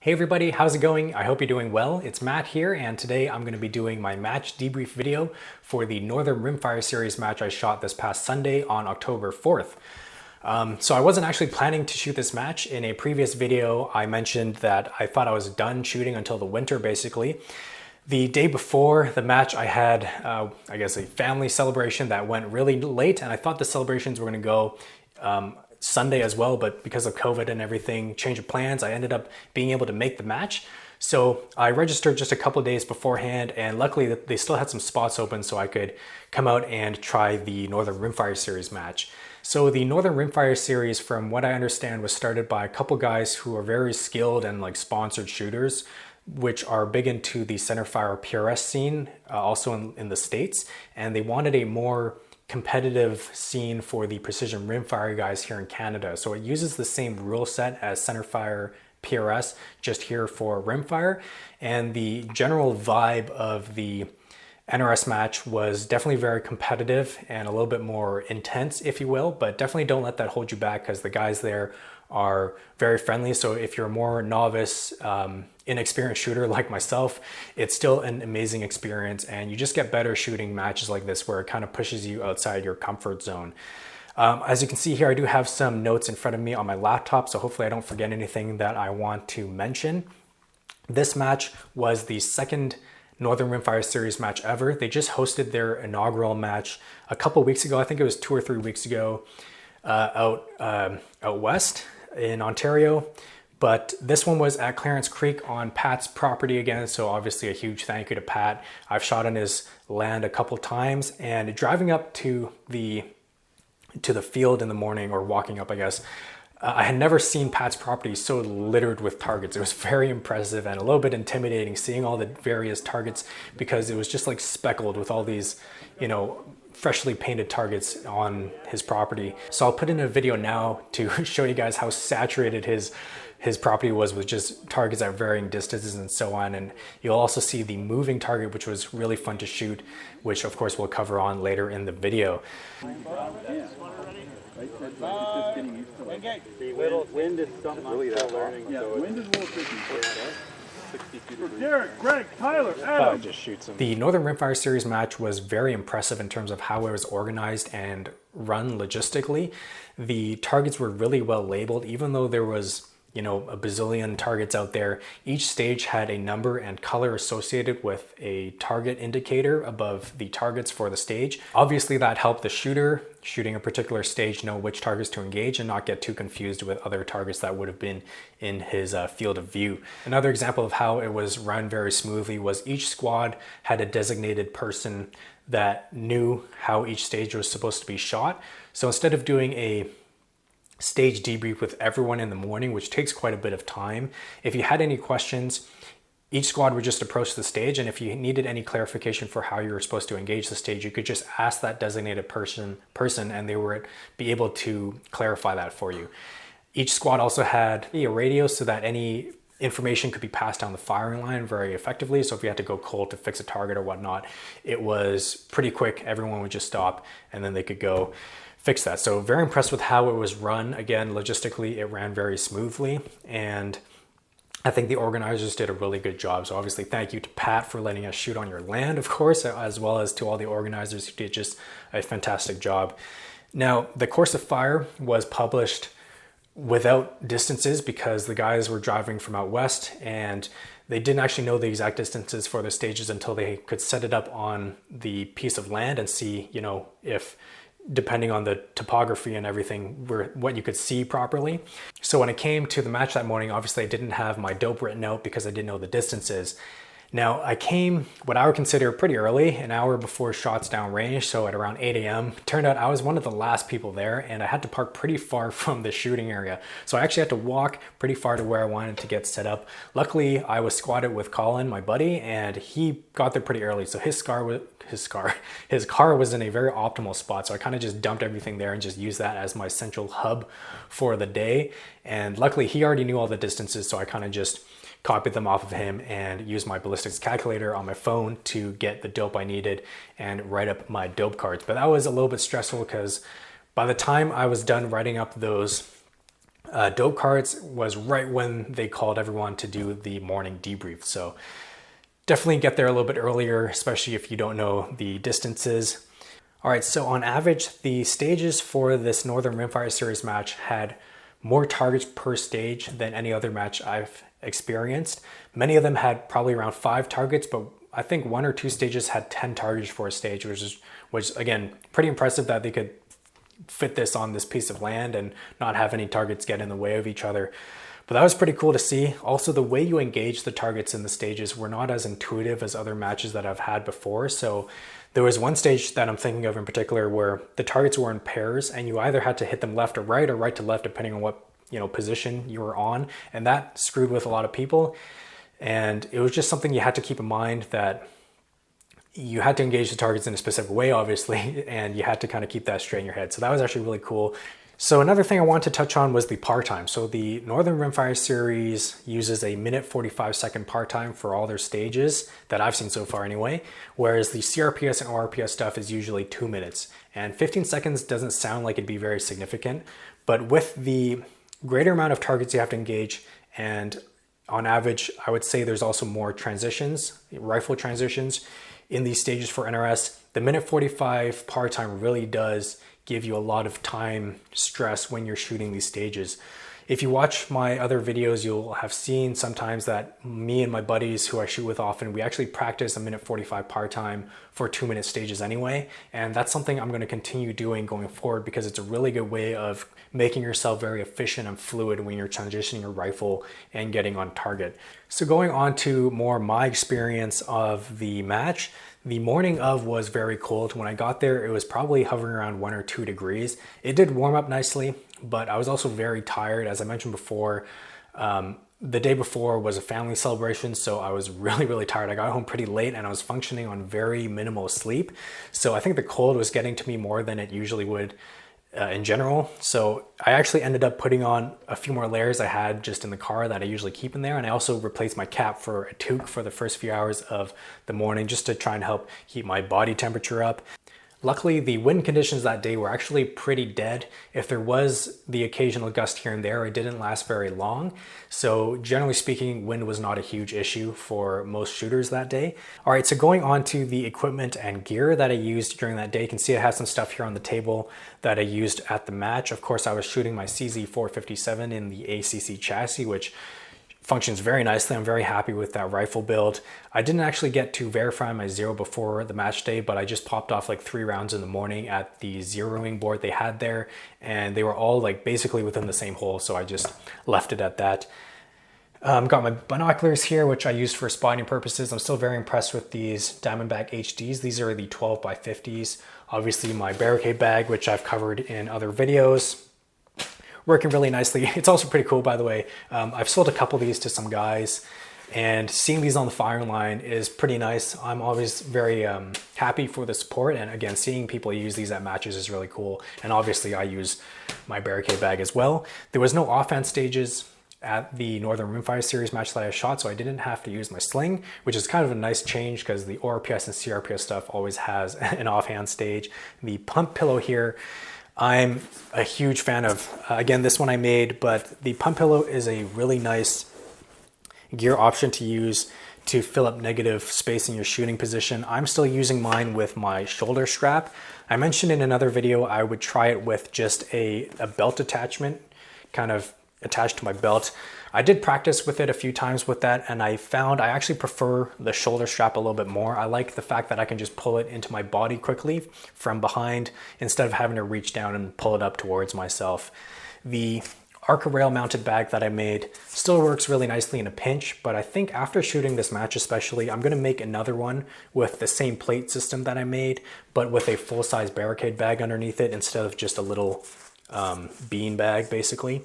Hey everybody, how's it going? I hope you're doing well. It's Matt here, and today I'm going to be doing my match debrief video for the Northern Rimfire Series match I shot this past Sunday on October 4th. So I wasn't actually planning to shoot this match. In a previous video, I mentioned that I thought I was done shooting until the winter, basically. The day before the match, I had, I guess, a family celebration that went really late, and I thought the celebrations were going to go Sunday as well, but because of COVID and everything, change of plans, I ended up being able to make the match. So I registered just a couple of days beforehand, and luckily they still had some spots open so I could come out and try the Northern Rimfire Series match. So the Northern Rimfire Series, from what I understand, was started by a couple guys who are very skilled and like sponsored shooters, which are big into the centerfire PRS scene, also in the States, and they wanted a more competitive scene for the precision rimfire guys here in Canada. So it uses the same rule set as centerfire PRS, just here for rimfire. And the general vibe of the NRS match was definitely very competitive and a little bit more intense, if you will, but definitely don't let that hold you back because the guys there are very friendly. So if you're a more novice, inexperienced shooter like myself, it's still an amazing experience, and you just get better shooting matches like this where it kind of pushes you outside your comfort zone. As you can see here, I do have some notes in front of me on my laptop, so hopefully I don't forget anything that I want to mention. This match was the second Northern Rimfire Series match ever. They just hosted their inaugural match a couple weeks ago. I think it was 2 or 3 weeks ago, out west in Ontario. But this one was at Clarence Creek on Pat's property again, so obviously a huge thank you to Pat. I've shot on his land a couple times, and driving up to the field in the morning, or walking up, I guess, I had never seen Pat's property so littered with targets. It was very impressive and a little bit intimidating seeing all the various targets, because it was just like speckled with all these, freshly painted targets on his property. So I'll put in a video now to show you guys how saturated his property was with just targets at varying distances and so on. And you'll also see the moving target, which was really fun to shoot, which of course we'll cover on later in the video. Wind is something really that learning. Yeah, wind is a little tricky. Derek, Greg, Tyler, Adam. Just shoots him. The Northern Rimfire Series match was very impressive in terms of how it was organized and run logistically. The targets were really well labeled, even though there was a bazillion targets out there. Each stage had a number and color associated with a target indicator above the targets for the stage. Obviously that helped the shooter shooting a particular stage know which targets to engage and not get too confused with other targets that would have been in his field of view. Another example of how it was run very smoothly was each squad had a designated person that knew how each stage was supposed to be shot. So instead of doing a stage debrief with everyone in the morning, which takes quite a bit of time, if you had any questions, each squad would just approach the stage, and if you needed any clarification for how you were supposed to engage the stage, you could just ask that designated person and they would be able to clarify that for you. Each squad also had a radio so that any information could be passed down the firing line very effectively. So if you had to go cold to fix a target or whatnot, it was pretty quick. Everyone would just stop and then they could go fix that. So very impressed with how it was run. Again, logistically, it ran very smoothly, and I think the organizers did a really good job. So obviously thank you to Pat for letting us shoot on your land, of course, as well as to all the organizers who did just a fantastic job. Now, the course of fire was published without distances because the guys were driving from out west and they didn't actually know the exact distances for the stages until they could set it up on the piece of land and see, if depending on the topography and everything, what you could see properly. So when it came to the match that morning, obviously I didn't have my dope written out because I didn't know the distances. Now I came what I would consider pretty early, an hour before shots downrange, so at around 8 a.m. Turned out I was one of the last people there, and I had to park pretty far from the shooting area. So I actually had to walk pretty far to where I wanted to get set up. Luckily, I was squatted with Colin, my buddy, and he got there pretty early. So his car was in a very optimal spot. So I kind of just dumped everything there and just used that as my central hub for the day. And luckily he already knew all the distances, so I kind of just copied them off of him and used my ballistics calculator on my phone to get the dope I needed and write up my dope cards. But that was a little bit stressful because by the time I was done writing up those dope cards was right when they called everyone to do the morning debrief. So definitely get there a little bit earlier, especially if you don't know the distances. All right, so on average, the stages for this Northern Rimfire Series match had more targets per stage than any other match I've experienced. Many of them had probably around 5 targets, but I think 1 or 2 stages had 10 targets for a stage, which again, pretty impressive that they could fit this on this piece of land and not have any targets get in the way of each other. But that was pretty cool to see. Also, the way you engage the targets in the stages were not as intuitive as other matches that I've had before. So there was one stage that I'm thinking of in particular where the targets were in pairs and you either had to hit them left or right to left, depending on what, you know, position you were on. And that screwed with a lot of people. And it was just something you had to keep in mind, that you had to engage the targets in a specific way, obviously, and you had to kind of keep that straight in your head. So that was actually really cool. So another thing I wanted to touch on was the par time. So the Northern Rimfire Series uses a 1:45 par time for all their stages that I've seen so far anyway, whereas the CRPS and ORPS stuff is usually 2 minutes. And 15 seconds doesn't sound like it'd be very significant, but with the greater amount of targets you have to engage, and on average, I would say there's also more transitions, rifle transitions in these stages for NRS, the 1:45 par time really does give you a lot of time stress when you're shooting these stages. If you watch my other videos, you'll have seen sometimes that me and my buddies who I shoot with often, we actually practice a 1:45 par time for 2-minute stages anyway. And that's something I'm going to continue doing going forward because it's a really good way of making yourself very efficient and fluid when you're transitioning your rifle and getting on target. So going on to more my experience of the match, the morning of was very cold. When I got there, it was probably hovering around 1 or 2 degrees. It did warm up nicely, but I was also very tired. As I mentioned before, the day before was a family celebration, so I was really tired. I got home pretty late and I was functioning on very minimal sleep. So I think the cold was getting to me more than it usually would in general. So I actually ended up putting on a few more layers I had just in the car that I usually keep in there. And I also replaced my cap for a toque for the first few hours of the morning just to try and help keep my body temperature up. Luckily, the wind conditions that day were actually pretty dead. If there was the occasional gust here and there, it didn't last very long. So generally speaking, wind was not a huge issue for most shooters that day. All right, so going on to the equipment and gear that I used during that day, you can see I have some stuff here on the table that I used at the match. Of course, I was shooting my CZ457 in the ACC chassis, which functions very nicely. I'm very happy with that rifle build. I didn't actually get to verify my zero before the match day, but I just popped off like 3 rounds in the morning at the zeroing board they had there, and they were all like basically within the same hole, so I just left it at that. Got my binoculars here, which I used for spotting purposes. I'm still very impressed with these Diamondback HDs. These are the 12x50s. Obviously my barricade bag, which I've covered in other videos, working really nicely. It's also pretty cool, by the way. I've sold a couple of these to some guys, and seeing these on the firing line is pretty nice. I'm always very happy for the support, and again, seeing people use these at matches is really cool. And obviously I use my barricade bag as well. There was no offhand stages at the Northern Rimfire Series match that I shot, so I didn't have to use my sling, which is kind of a nice change because the ORPS and CRPS stuff always has an offhand stage. The pump pillow here, I'm a huge fan of. Again, this one I made, but the pump pillow is a really nice gear option to use to fill up negative space in your shooting position. I'm still using mine with my shoulder strap. I mentioned in another video I would try it with just a belt attachment kind of attached to my belt. I did practice with it a few times with that, and I found I actually prefer the shoulder strap a little bit more. I like the fact that I can just pull it into my body quickly from behind instead of having to reach down and pull it up towards myself. The Arca rail mounted bag that I made still works really nicely in a pinch, but I think after shooting this match especially, I'm gonna make another one with the same plate system that I made, but with a full-size barricade bag underneath it instead of just a little bean bag basically.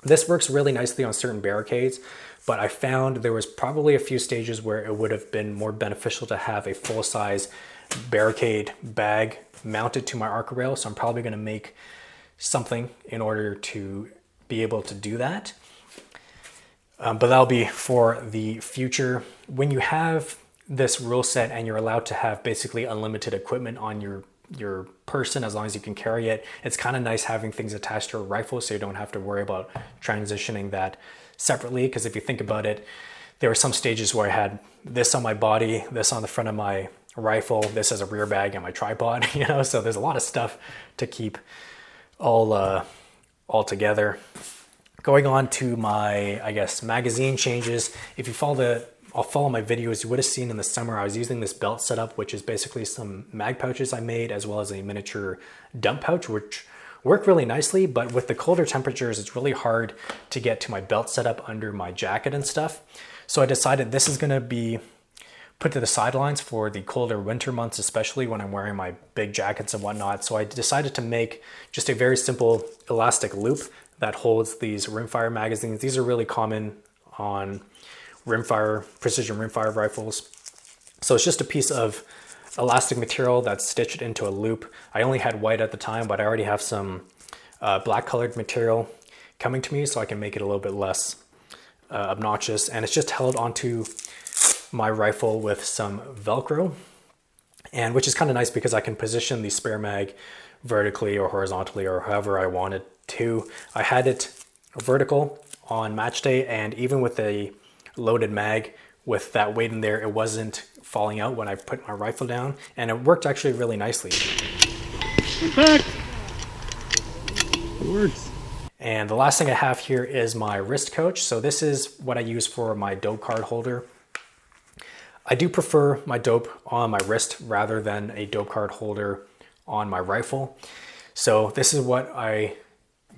This works really nicely on certain barricades, but I found there was probably a few stages where it would have been more beneficial to have a full-size barricade bag mounted to my Arca rail, so I'm probably gonna make something in order to be able to do that. But that'll be for the future. When you have this rule set and you're allowed to have basically unlimited equipment on your person as long as you can carry it. It's kind of nice having things attached to a rifle so you don't have to worry about transitioning that separately, because if you think about it, there were some stages where I had this on my body, this on the front of my rifle, this as a rear bag, and my tripod, you know, so there's a lot of stuff to keep all together. Going on to my, I guess, magazine changes. If you follow my videos, you would have seen in the summer I was using this belt setup, which is basically some mag pouches I made, as well as a miniature dump pouch, which work really nicely, but with the colder temperatures, it's really hard to get to my belt setup under my jacket and stuff. So I decided this is gonna be put to the sidelines for the colder winter months, especially when I'm wearing my big jackets and whatnot. So I decided to make just a very simple elastic loop that holds these rimfire magazines. These are really common on precision rimfire rifles. So it's just a piece of elastic material that's stitched into a loop. I only had white at the time, but I already have some black colored material coming to me, so I can make it a little bit less obnoxious. And it's just held onto my rifle with some Velcro, and which is kind of nice because I can position the spare mag vertically or horizontally or however I wanted to. I had it vertical on match day, and even with a loaded mag with that weight in there, it wasn't falling out when I put my rifle down, and it worked actually really nicely. Impact! It works. And the last thing I have here is my wrist coach. So this is what I use for my dope card holder. I do prefer my dope on my wrist rather than a dope card holder on my rifle. So this is what I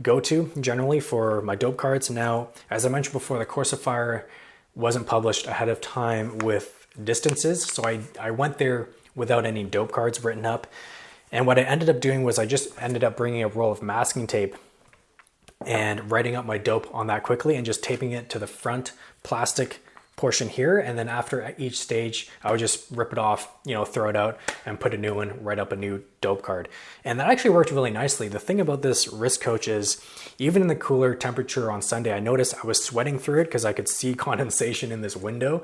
go to generally for my dope cards. Now, as I mentioned before, the course of fire wasn't published ahead of time with distances, so I went there without any dope cards written up. And what I ended up doing was I just ended up bringing a roll of masking tape and writing up my dope on that quickly and just taping it to the front plastic portion here. And then after each stage, I would just rip it off, you know, throw it out and put a new one, write up a new dope card. And that actually worked really nicely. The thing about this wrist coach is even in the cooler temperature on Sunday, I noticed I was sweating through it because I could see condensation in this window.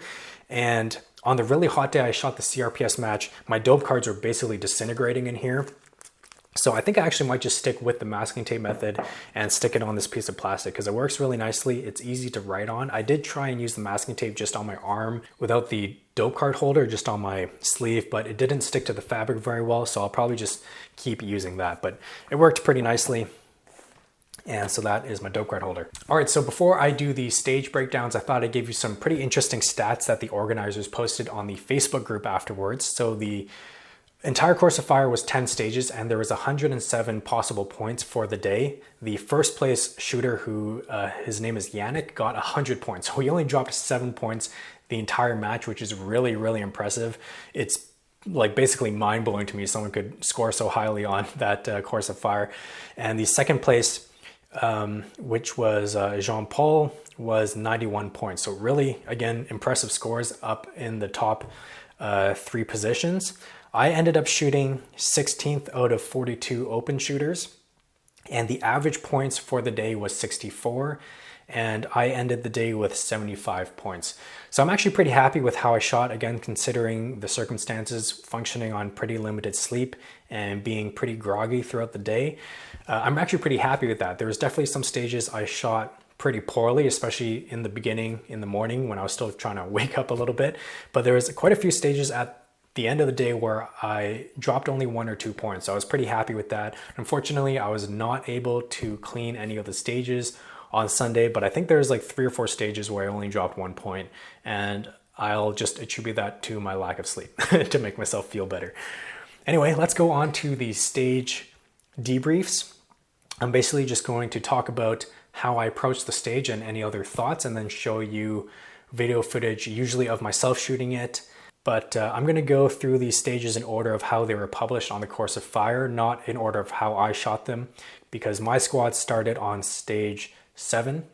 And on the really hot day I shot the CRPS match, my dope cards are basically disintegrating in here. So I think I actually might just stick with the masking tape method and stick it on this piece of plastic because it works really nicely. It's easy to write on. I did try and use the masking tape just on my arm without the dope card holder, just on my sleeve, but it didn't stick to the fabric very well. So I'll probably just keep using that, but it worked pretty nicely. And so that is my dope card holder. All right, so before I do the stage breakdowns, I thought I'd give you some pretty interesting stats that the organizers posted on the Facebook group afterwards. So the entire course of fire was 10 stages and there was 107 possible points for the day. The first place shooter, who his name is Yannick, got 100 points. So he only dropped 7 points the entire match, which is really, really impressive. It's like basically mind-blowing to me someone could score so highly on that course of fire. And the second place, which was Jean-Paul, was 91 points. So really, again, impressive scores up in the top 3 positions. I ended up shooting 16th out of 42 open shooters, and the average points for the day was 64, and I ended the day with 75 points. So I'm actually pretty happy with how I shot, again, considering the circumstances, functioning on pretty limited sleep and being pretty groggy throughout the day. I'm actually pretty happy with that. There was definitely some stages I shot pretty poorly, especially in the beginning, in the morning, when I was still trying to wake up a little bit. But there was quite a few stages at the end of the day where I dropped only 1 or 2 points. So I was pretty happy with that. Unfortunately, I was not able to clean any of the stages on Sunday, but I think there's like 3 or 4 stages where I only dropped 1 point, and I'll just attribute that to my lack of sleep to make myself feel better. Anyway, let's go on to the stage debriefs. I'm basically just going to talk about how I approached the stage and any other thoughts, and then show you video footage, usually of myself shooting it. But I'm going to go through these stages in order of how they were published on the course of fire, not in order of how I shot them, because my squad started on stage 7.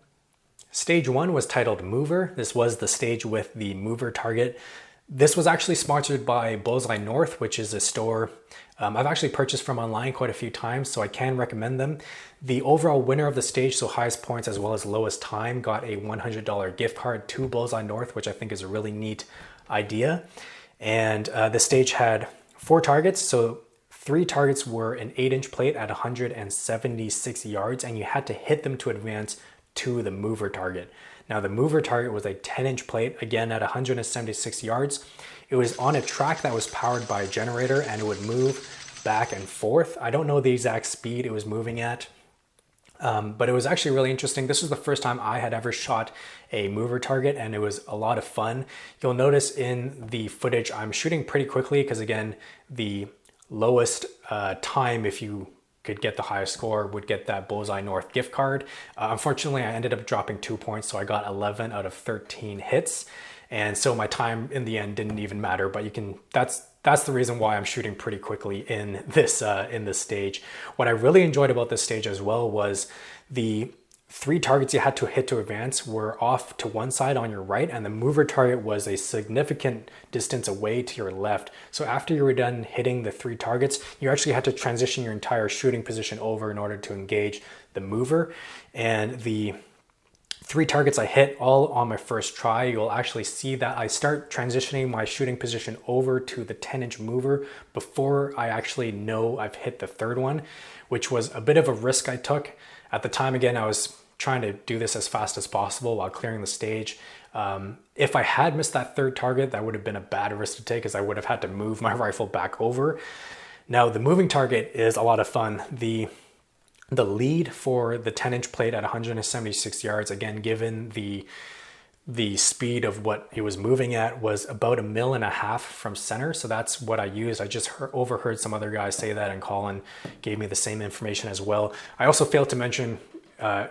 Stage 1 was titled Mover. This was the stage with the mover target. This was actually sponsored by Bullseye North, which is a store I've actually purchased from online quite a few times, so I can recommend them. The overall winner of the stage, so highest points as well as lowest time, got a $100 gift card to Bullseye North, which I think is a really neat idea. And the stage had 4 targets, so 3 targets were an 8-inch plate at 176 yards, and you had to hit them to advance to the mover target. Now the mover target was a 10-inch plate, again at 176 yards. It was on a track that was powered by a generator, and it would move back and forth. I don't know the exact speed it was moving at, but it was actually really interesting. This was the first time I had ever shot a mover target, and it was a lot of fun. You'll notice in the footage I'm shooting pretty quickly because, again, the lowest time, if you could get the highest score, would get that Bullseye North gift card. Unfortunately, I ended up dropping 2 points, so I got 11 out of 13 hits. And so my time in the end didn't even matter, but you can, that's the reason why I'm shooting pretty quickly in this stage. What I really enjoyed about this stage as well was the 3 targets you had to hit to advance were off to one side on your right, and the mover target was a significant distance away to your left. So after you were done hitting the 3 targets, you actually had to transition your entire shooting position over in order to engage the mover. And the 3 targets I hit all on my first try. You'll actually see that I start transitioning my shooting position over to the 10-inch mover before I actually know I've hit the 3rd one, which was a bit of a risk I took. At the time, again, I was trying to do this as fast as possible while clearing the stage. If I had missed that 3rd target, that would have been a bad risk to take, as I would have had to move my rifle back over. Now, the moving target is a lot of fun. The lead for the 10-inch plate at 176 yards, again, given the speed of what it was moving at, was about 1.5 mils from center. So that's what I used. I just overheard some other guys say that, and Colin gave me the same information as well. I also failed to mention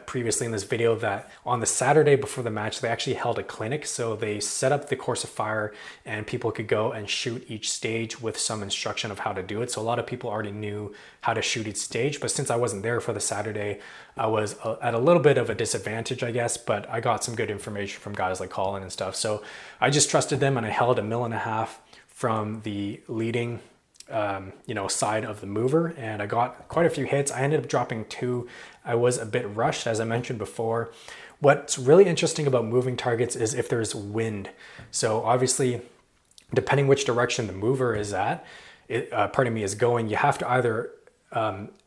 previously in this video that on the Saturday before the match, they actually held a clinic. So they set up the course of fire and people could go and shoot each stage with some instruction of how to do it. So a lot of people already knew how to shoot each stage, but since I wasn't there for the Saturday, I was at a little bit of a disadvantage, I guess, but I got some good information from guys like Colin and stuff. So I just trusted them, and I held 1.5 mils from the leading side of the mover, and I got quite a few hits. I ended up dropping 2. I was a bit rushed, as I mentioned before. What's really interesting about moving targets is if there's wind. So obviously, depending which direction the mover is at, is going, you have to either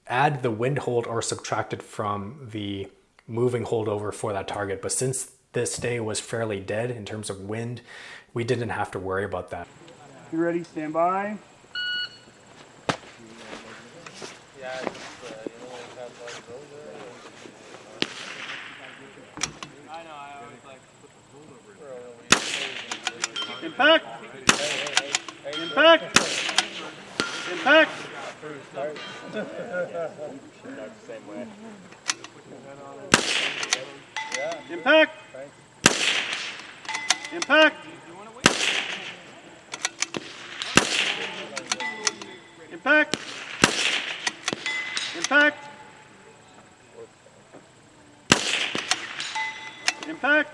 add the wind hold or subtract it from the moving holdover for that target. But since this day was fairly dead in terms of wind, we didn't have to worry about that. You ready? Stand by. Impact! Impact! Impact! Impact! Impact! Impact! Impact! Impact!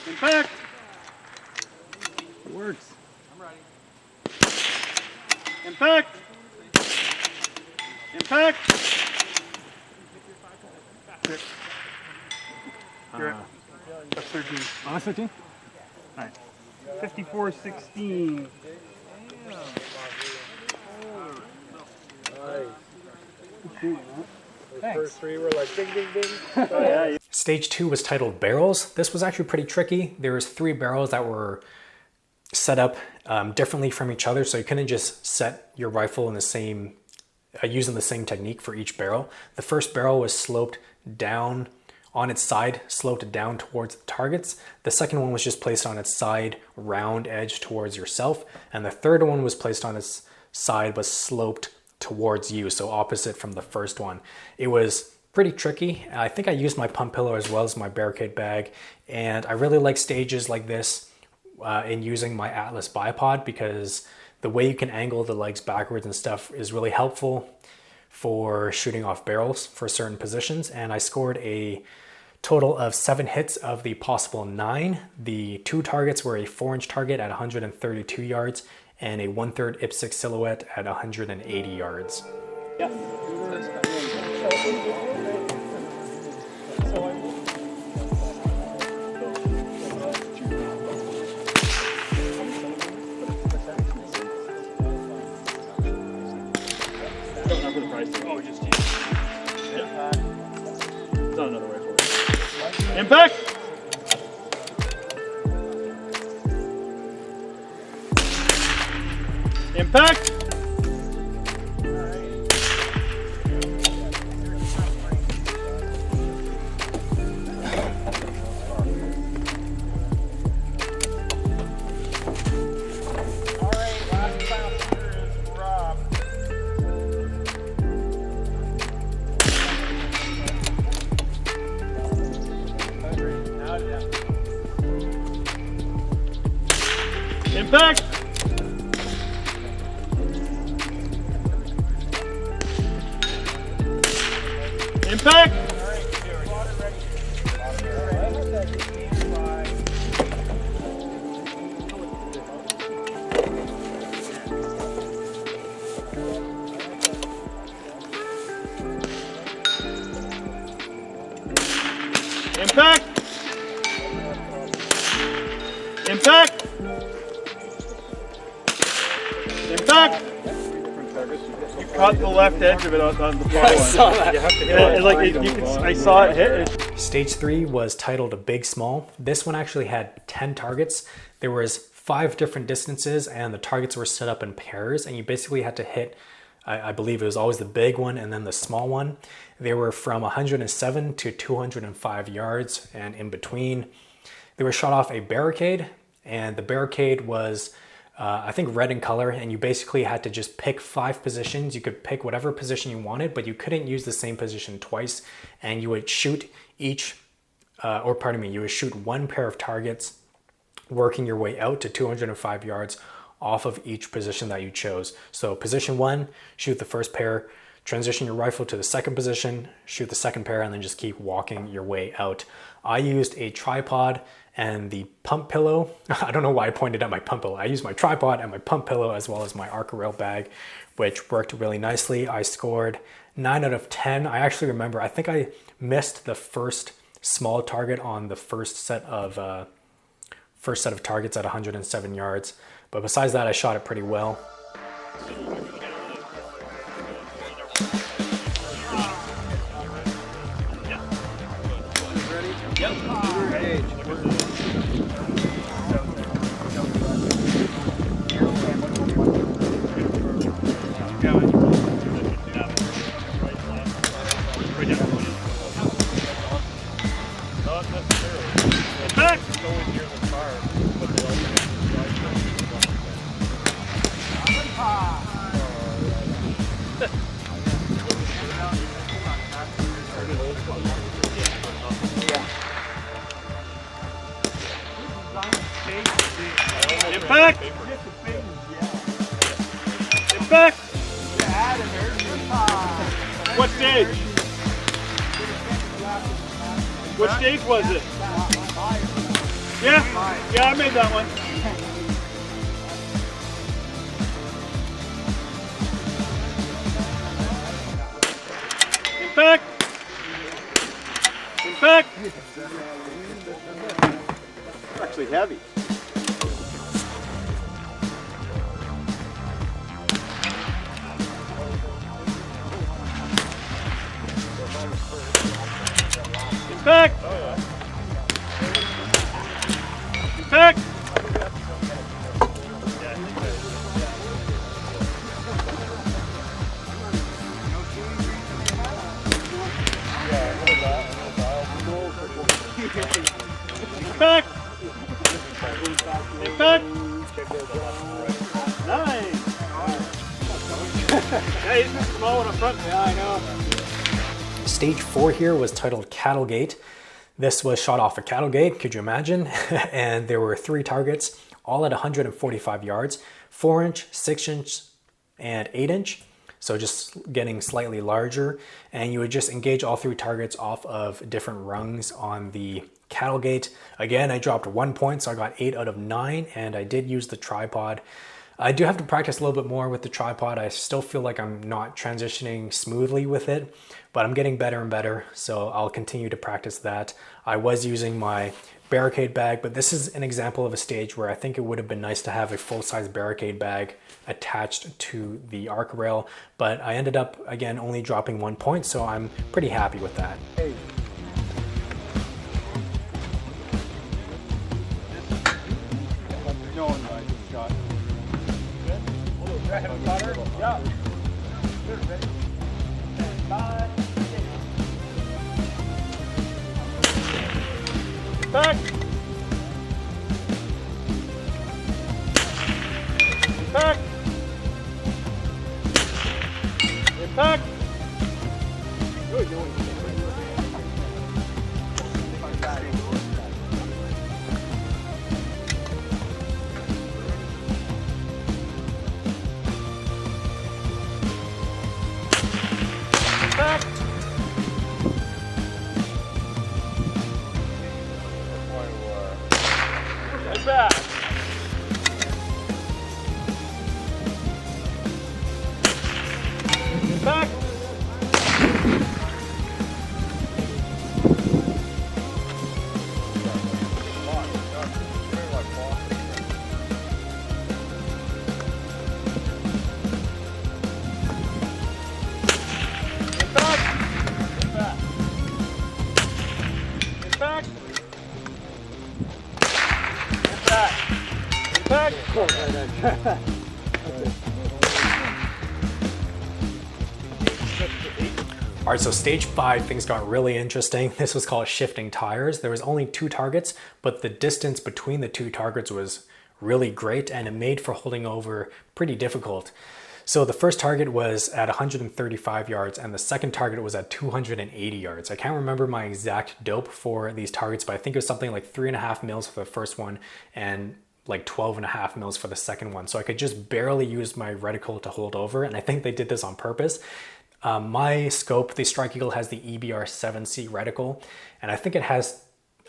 Impact! It works. I'm ready. Impact! Impact! You're at 13. Oh, that's 13? All right. 54-16. Thanks. First 3 were like ding, ding, ding. Oh, yeah. Stage 2 was titled Barrels. This was actually pretty tricky. There was 3 barrels that were set up differently from each other, so you couldn't just set your rifle in the same, using the same technique for each barrel. The first barrel was sloped down on its side, sloped down towards the targets. The second one was just placed on its side, round edge towards yourself. And the third one was placed on its side, but sloped towards you, so opposite from the first one. It was pretty tricky. I think I used my pump pillow as well as my barricade bag, and I really like stages like this in using my Atlas bipod, because the way you can angle the legs backwards and stuff is really helpful for shooting off barrels for certain positions. And I scored a total of 7 hits of the possible 9. The 2 targets were a 4-inch target at 132 yards and a 1/3 IPSC silhouette at 180 yards. Yeah. Impact. Impact. Impact! Impact! Impact! Impact! Impact! You caught the left edge of it on the far one. I saw that. I saw it hit. Stage 3 was titled a Big Small. This one actually had 10 targets. There was 5 different distances and the targets were set up in pairs and you basically had to hit, I believe it was always the big one and then the small one. They were from 107 to 205 yards and in between. They were shot off a barricade and the barricade was I think red in color, and you basically had to just pick 5 positions. You could pick whatever position you wanted, but you couldn't use the same position twice, and you would shoot you would shoot 1 pair of targets, working your way out to 205 yards off of each position that you chose. So position 1, shoot the first pair, transition your rifle to the second position, shoot the second pair, and then just keep walking your way out. I used a tripod and the pump pillow. I don't know why I pointed at my pump pillow. I used my tripod and my pump pillow as well as my Arca rail bag, which worked really nicely. I scored 9 out of 10. I actually remember, I think I missed the first small target on the first set of targets at 107 yards. But besides that, I shot it pretty well. Impact! Impact! What stage? What stage was it? Yeah, I made that one. Impact! Impact! It's actually heavy. Impact! Impact! Impact! Impact! Nice! Yeah, he's just small one up front. Yeah, I know. Stage 4 here was titled Cattle Gate. This was shot off a cattle gate, could you imagine? And there were 3 targets, all at 145 yards, 4-inch, 6-inch, and 8-inch. So just getting slightly larger. And you would just engage all 3 targets off of different rungs on the cattle gate. Again, I dropped 1 point, so I got 8 out of 9, and I did use the tripod. I do have to practice a little bit more with the tripod. I still feel like I'm not transitioning smoothly with it, but I'm getting better and better, so I'll continue to practice that. I was using my barricade bag, but this is an example of a stage where I think it would have been nice to have a full-size barricade bag attached to the Arca rail, but I ended up, again, only dropping 1 point, so I'm pretty happy with that. Hey. No, I just shot. Good? Have a putter? Yeah. Good, ready? 5, 6. Back. Back. Back. Good, no one. Back. And back. Back. All right, so stage 5, things got really interesting. This was called shifting tires. There was only 2 targets, but the distance between the 2 targets was really great and it made for holding over pretty difficult. So the first target was at 135 yards and the second target was at 280 yards. I can't remember my exact dope for these targets, but I think it was something like 3.5 mils for the first one and like 12.5 mils for the second one. So I could just barely use my reticle to hold over, and I think they did this on purpose. My scope, the Strike Eagle, has the EBR-7C reticle, and I think it has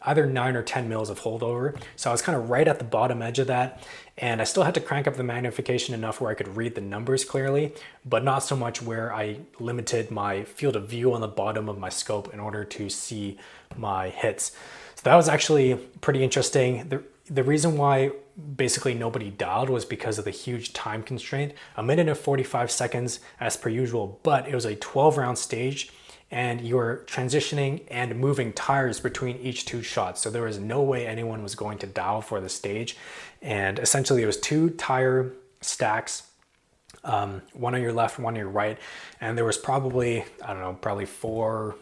either 9 or 10 mils of holdover. So I was kind of right at the bottom edge of that, and I still had to crank up the magnification enough where I could read the numbers clearly, but not so much where I limited my field of view on the bottom of my scope in order to see my hits. So that was actually pretty interesting. The reason why basically nobody dialed was because of the huge time constraint. 1 minute and 45 seconds as per usual, but it was a 12-round stage and you were transitioning and moving tires between each 2 shots. So there was no way anyone was going to dial for the stage. And essentially it was 2 tire stacks, one on your left, one on your right. And there was probably, I don't know, probably 4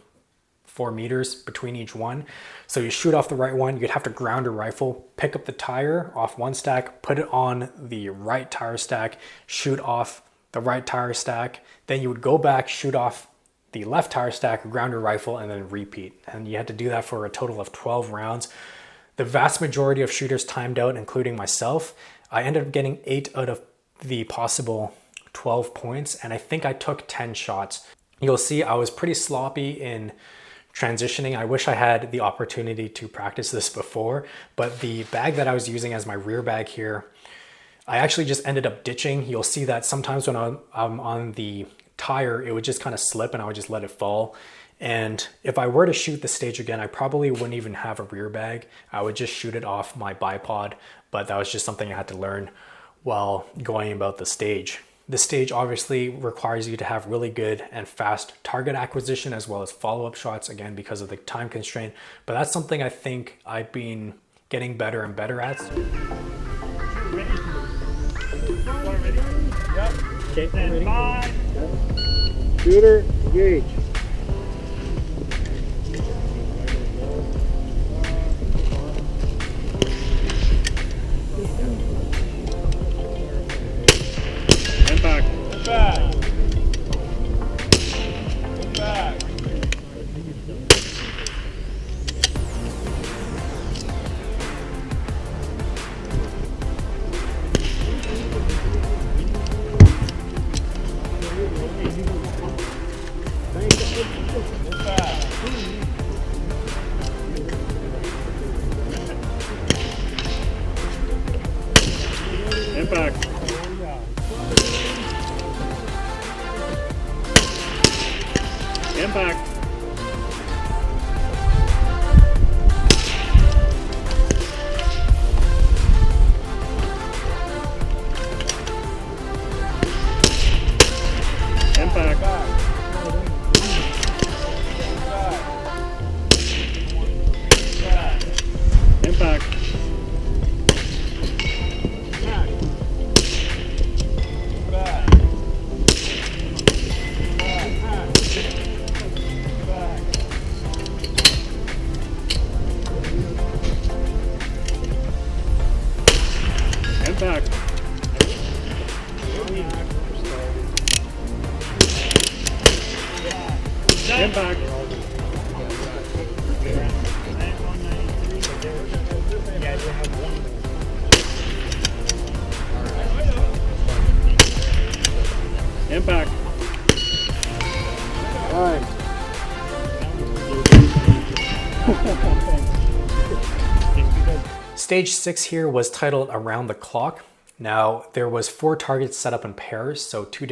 meters between each one. So you shoot off the right one, you'd have to ground your rifle, pick up the tire off one stack, put it on the right tire stack, shoot off the right tire stack. Then you would go back, shoot off the left tire stack, ground your rifle, and then repeat. And you had to do that for a total of 12 rounds. The vast majority of shooters timed out, including myself. I ended up getting 8 out of the possible 12 points, and I think I took 10 shots. You'll see I was pretty sloppy in transitioning. I wish I had the opportunity to practice this before, but the bag that I was using as my rear bag here, I actually just ended up ditching. You'll see that sometimes when I'm on the tire, it would just kind of slip and I would just let it fall. And if I were to shoot the stage again, I probably wouldn't even have a rear bag. I would just shoot it off my bipod, but that was just something I had to learn while going about the stage. This stage obviously requires you to have really good and fast target acquisition as well as follow-up shots, again, because of the time constraint. But that's something I think I've been getting better and better at. Okay, ready? 5. Shooter, engage. Back. Back. Back. Impact. Impact. Impact. Stage 6 here was titled Around the Clock. Now, there was 4 targets set up in pairs, so two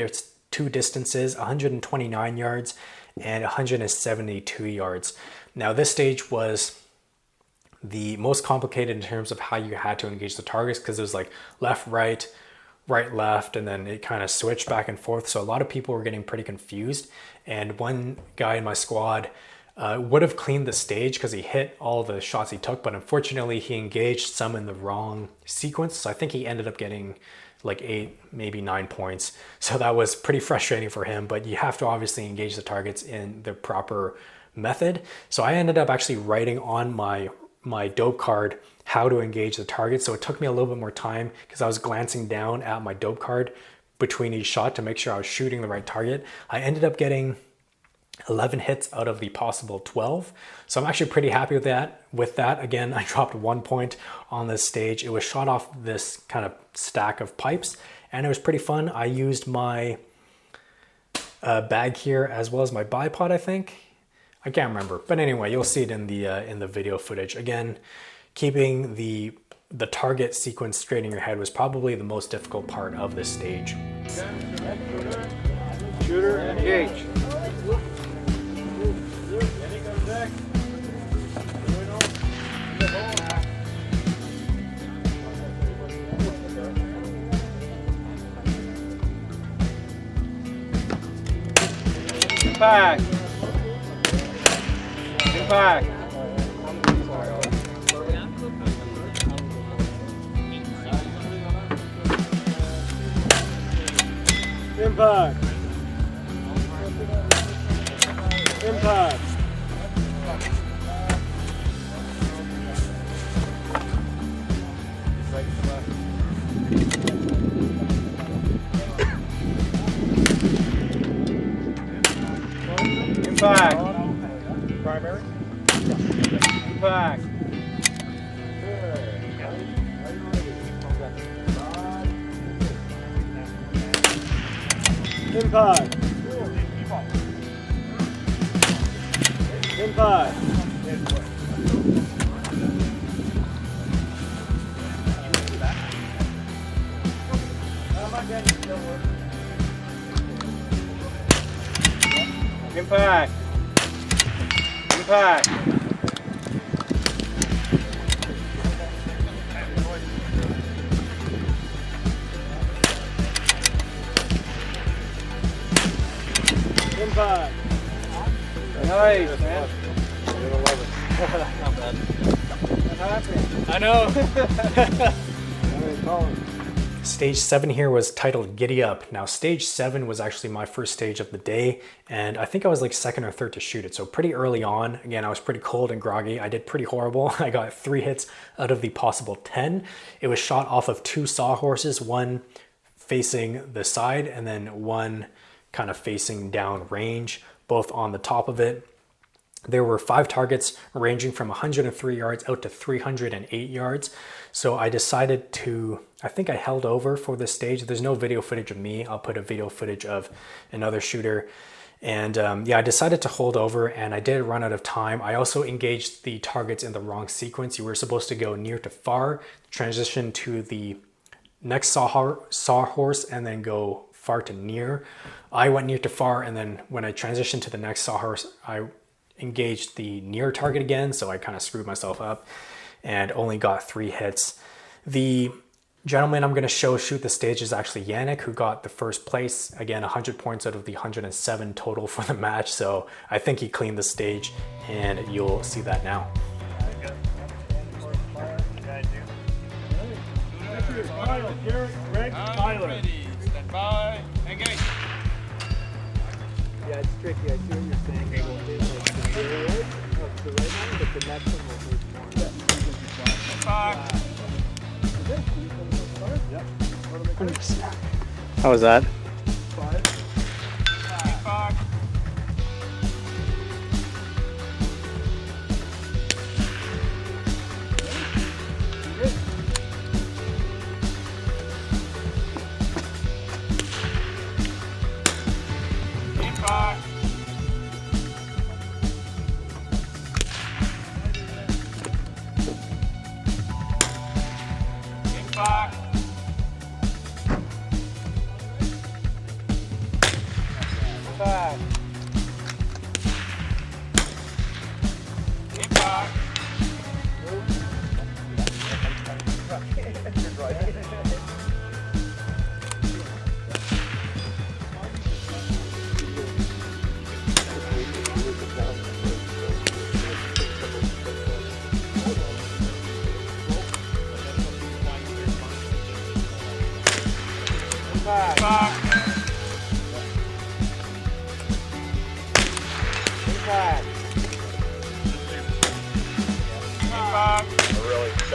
distances, 129 yards and 172 yards. Now, this stage was the most complicated in terms of how you had to engage the targets, because it was like left, right, right, left, and then it kind of switched back and forth. So a lot of people were getting pretty confused. And one guy in my squad would have cleaned the stage because he hit all the shots he took, but unfortunately he engaged some in the wrong sequence. So I think he ended up getting like 8, maybe 9 points. So that was pretty frustrating for him, but you have to obviously engage the targets in the proper method. So I ended up actually writing on my dope card how to engage the target. So it took me a little bit more time because I was glancing down at my dope card between each shot to make sure I was shooting the right target. I ended up getting 11 hits out of the possible 12. So I'm actually pretty happy with that. Again, I dropped 1 point on this stage. It was shot off this kind of stack of pipes and it was pretty fun. I used my bag here as well as my bipod, I think. I can't remember, but anyway, you'll see it in the video footage. Again, keeping the target sequence straight in your head was probably the most difficult part of this stage. Shooter, engage. Impact. Impact. Impact. Impact. Impact. Primary. Impact. Impact. Impact. Impact. Impact. Impact. Nice, man. Not bad. What happened? I know. Stage 7 here was titled Giddy Up. Now stage 7 was actually my first stage of the day, and I think I was like second or third to shoot it. So pretty early on. Again, I was pretty cold and groggy. I did pretty horrible. I got 3 hits out of the possible 10. It was shot off of 2 sawhorses, one facing the side and then one kind of facing down range, both on the top of it. There were 5 targets ranging from 103 yards out to 308 yards. So I decided to, I think I held over for this stage. There's no video footage of me. I'll put a video footage of another shooter. And yeah, I decided to hold over and I did run out of time. I also engaged the targets in the wrong sequence. You were supposed to go near to far, transition to the next sawhorse and then go far to near. I went near to far, and then when I transitioned to the next sawhorse, I engaged the near target again, so I kind of screwed myself up and only got 3 hits. The gentleman I'm going to shoot the stage is actually Henig, who got the first place. Again, 100 points out of the 107 total for the match, so I think he cleaned the stage, and you'll see that now. Tyler. Stand by. Engage. Yeah, it's tricky. I see what you're saying. It will be like the right one, but the next one will be more. How was that?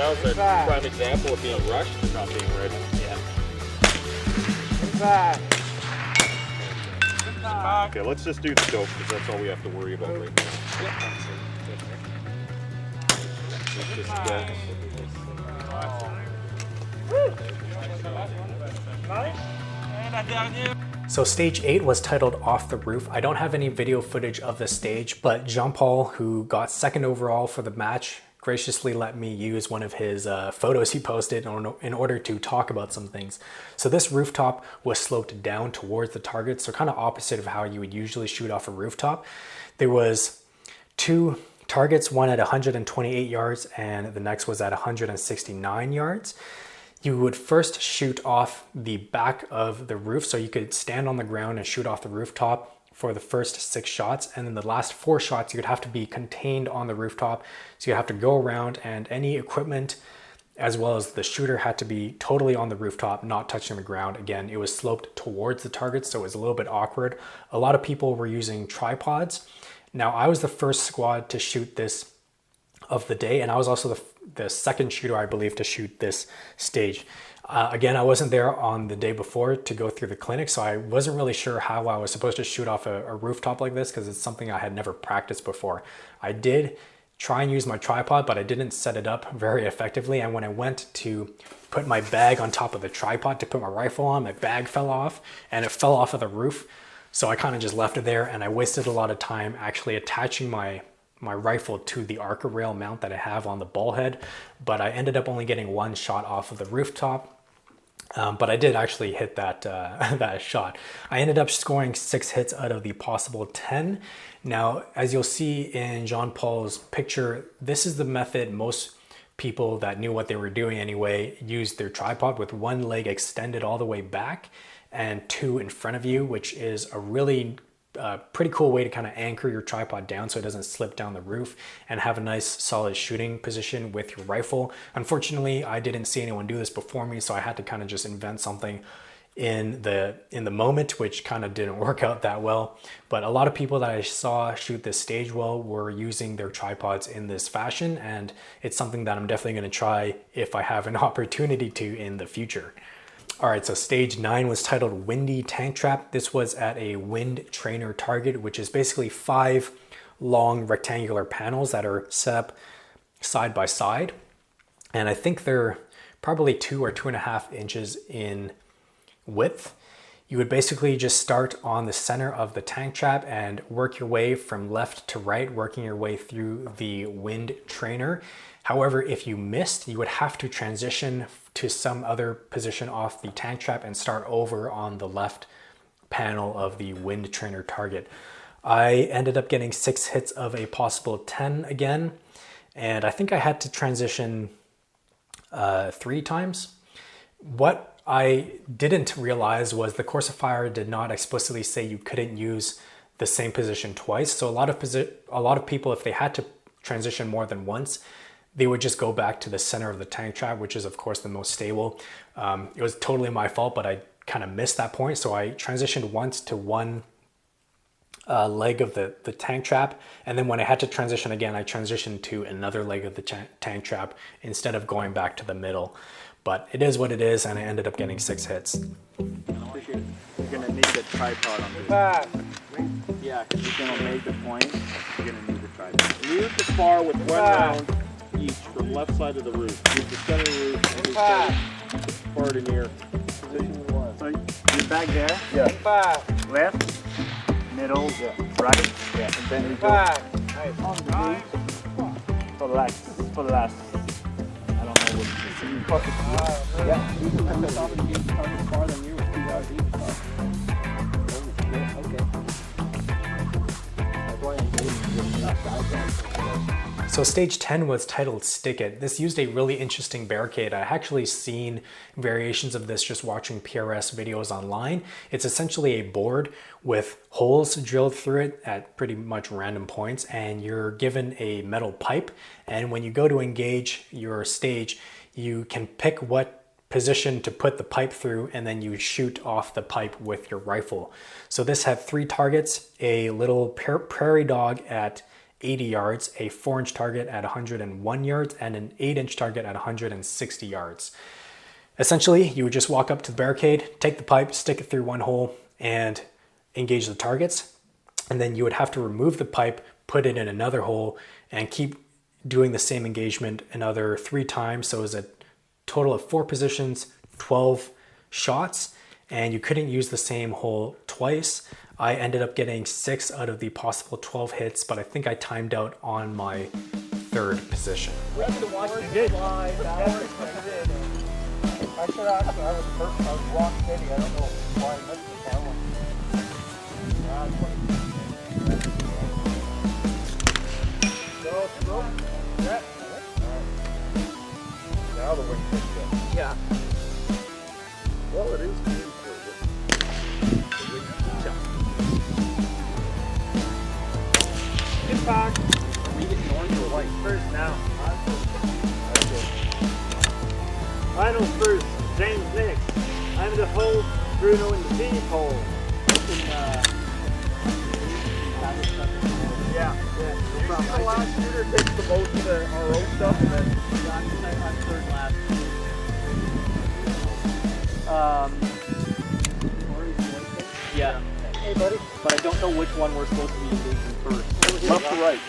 that was a prime example of being rushed and not being ready. Yeah. Okay, let's just do the dope because that's all we have to worry about right now. Let's just, So stage 8 was titled Off the Roof. I don't have any video footage of the stage, but Jean-Paul, who got second overall for the match, graciously let me use one of his photos he posted in order to talk about some things. So this rooftop was sloped down towards the target, so kind of opposite of how you would usually shoot off a rooftop. There was 2 targets, one at 128 yards and the next was at 169 yards. You would first shoot off the back of the roof, so you could stand on the ground and shoot off the rooftop for the first 6 shots, and then the last 4 shots you'd have to be contained on the rooftop, so you have to go around, and any equipment as well as the shooter had to be totally on the rooftop, not touching the ground. Again, it was sloped towards the target, so it was a little bit awkward. A lot of people were using tripods. Now, I was the first squad to shoot this of the day, and I was also the second shooter, I believe, to shoot this stage. Again, I wasn't there on the day before to go through the clinic, so I wasn't really sure how I was supposed to shoot off a rooftop like this because it's something I had never practiced before. I did try and use my tripod, but I didn't set it up very effectively, and when I went to put my bag on top of the tripod to put my rifle on, my bag fell off, and it fell off of the roof, so I kind of just left it there, and I wasted a lot of time actually attaching my rifle to the Arca rail mount that I have on the ball head, but I ended up only getting 1 shot off of the rooftop. But I did actually hit that that shot. I ended up scoring 6 hits out of the possible 10. Now, as you'll see in Jean-Paul's picture, this is the method most people that knew what they were doing anyway used their tripod, with 1 leg extended all the way back and 2 in front of you, which is a really pretty cool way to kind of anchor your tripod down so it doesn't slip down the roof and have a nice solid shooting position with your rifle. Unfortunately, I didn't see anyone do this before me, so I had to kind of just invent something in the moment, which kind of didn't work out that well. But a lot of people that I saw shoot this stage well were using their tripods in this fashion, and it's something that I'm definitely going to try if I have an opportunity to in the future. All right, so stage 9 was titled Windy Tank Trap. This was at a wind trainer target, which is basically 5 long rectangular panels that are set up side by side. And I think they're probably 2 or 2.5 inches in width. You would basically just start on the center of the tank trap and work your way from left to right, working your way through the wind trainer. However, if you missed, you would have to transition to some other position off the tank trap and start over on the left panel of the wind trainer target. I ended up getting 6 hits of a possible 10 again, and I think I had to transition 3 times. What I didn't realize was the course of fire did not explicitly say you couldn't use the same position twice. So a lot of people, if they had to transition more than once, they would just go back to the center of the tank trap, which is of course the most stable. It was totally my fault, but I kind of missed that point. So I transitioned once to one leg of the tank trap. And then when I had to transition again, I transitioned to another leg of the tank trap instead of going back to the middle. But it is what it is, and I ended up getting 6 hits. You're gonna need the tripod on this. Yeah, because you're gonna make the point. You're gonna need the tripod. Leave the spar with 1 round each from left side of the roof. Use the center of the roof and just spar it in here. Position 1. So you're back there? Yeah. Left, middle, right, and then you go on the roof for the last. I don't know what to say. Yeah, you can put this off and get target farther than you with 2 yards each. So stage 10 was titled Stick It. This used a really interesting barricade. I actually seen variations of this just watching PRS videos online. It's essentially a board with holes drilled through it at pretty much random points, and you're given a metal pipe. And when you go to engage your stage, you can pick what position to put the pipe through, and then you shoot off the pipe with your rifle. So this had 3 targets, a little prairie dog at 80 yards, a 4-inch target at 101 yards, and an 8-inch target at 160 yards. Essentially, you would just walk up to the barricade, take the pipe, stick it through one hole, and engage the targets. And then you would have to remove the pipe, put it in another hole, and keep doing the same engagement another 3 times. So it was a total of 4 positions, 12 shots, and you couldn't use the same hole twice. I ended up getting 6 out of the possible 12 hits, but I think I timed out on my 3rd position. We have to watch the slide backwards coming in. I should actually, I was rock steady. I don't know why I missed the far one. Go. Yeah. Now the wind picks up. Yeah. Well, it is good for you. The wind picks up. Impact. Are we getting orange or white? First now. Finals first, James next. I'm the hole, Bruno in the deep hole. Yeah. Usually the last shooter takes the most of our own stuff, and then I'm third last. Yeah. Hey, buddy. But I don't know which one we're supposed to be engaging first. Left to right.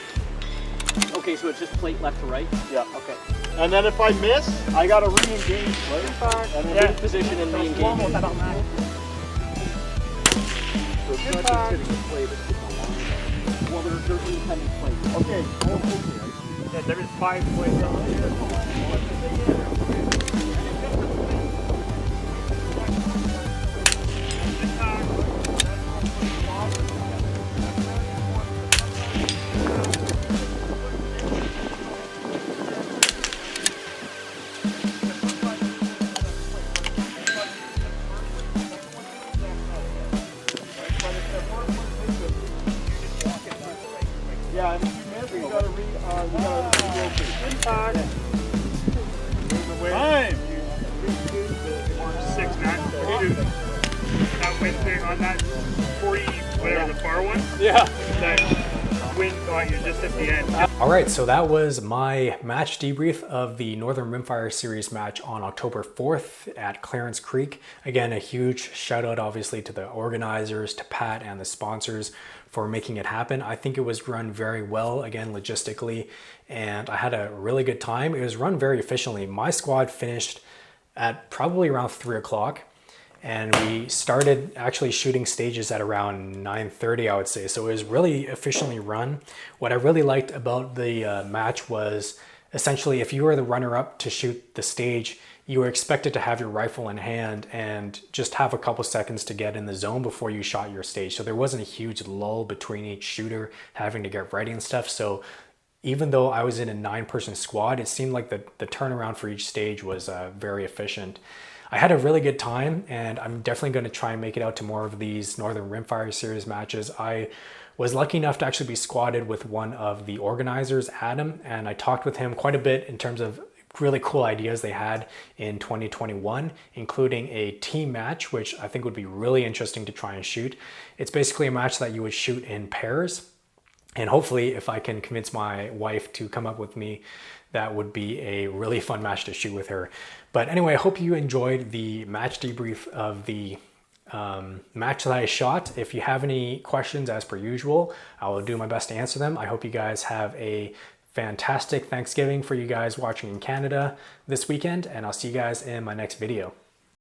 Okay, so it's just plate left to right? Yeah. Okay. And then if I miss, I gotta re-engage right back. And then position and re-engage. So it's not just hitting the plate, it's hitting the line. Well, there's independent plates. Okay. Yeah, there is 5 plates on here. Yeah, and if you miss, you gotta impact. Time! 6 match. That win thing on that 40, whatever the far one. Yeah. That win got you just at the end. All right, so that was my match debrief of the Northern Rimfire Series match on October 4th at Clarence Creek. Again, a huge shout out obviously to the organizers, to Pat and the sponsors for making it happen. I think it was run very well, again, logistically, and I had a really good time. It was run very efficiently. My squad finished at probably around 3 o'clock. And we started actually shooting stages at around 9:30, I would say. So it was really efficiently run. What I really liked about the match was essentially if you were the runner-up to shoot the stage, you were expected to have your rifle in hand and just have a couple seconds to get in the zone before you shot your stage. So there wasn't a huge lull between each shooter having to get ready and stuff. So even though I was in a 9-person squad, it seemed like the turnaround for each stage was very efficient. I had a really good time, and I'm definitely going to try and make it out to more of these Northern Rimfire Series matches. I was lucky enough to actually be squatted with one of the organizers, Adam, and I talked with him quite a bit in terms of really cool ideas they had in 2021, including a team match, which I think would be really interesting to try and shoot. It's basically a match that you would shoot in pairs. And hopefully, if I can convince my wife to come up with me, that would be a really fun match to shoot with her. But anyway, I hope you enjoyed the match debrief of the match that I shot. If you have any questions, as per usual, I will do my best to answer them. I hope you guys have a fantastic Thanksgiving for you guys watching in Canada this weekend, and I'll see you guys in my next video.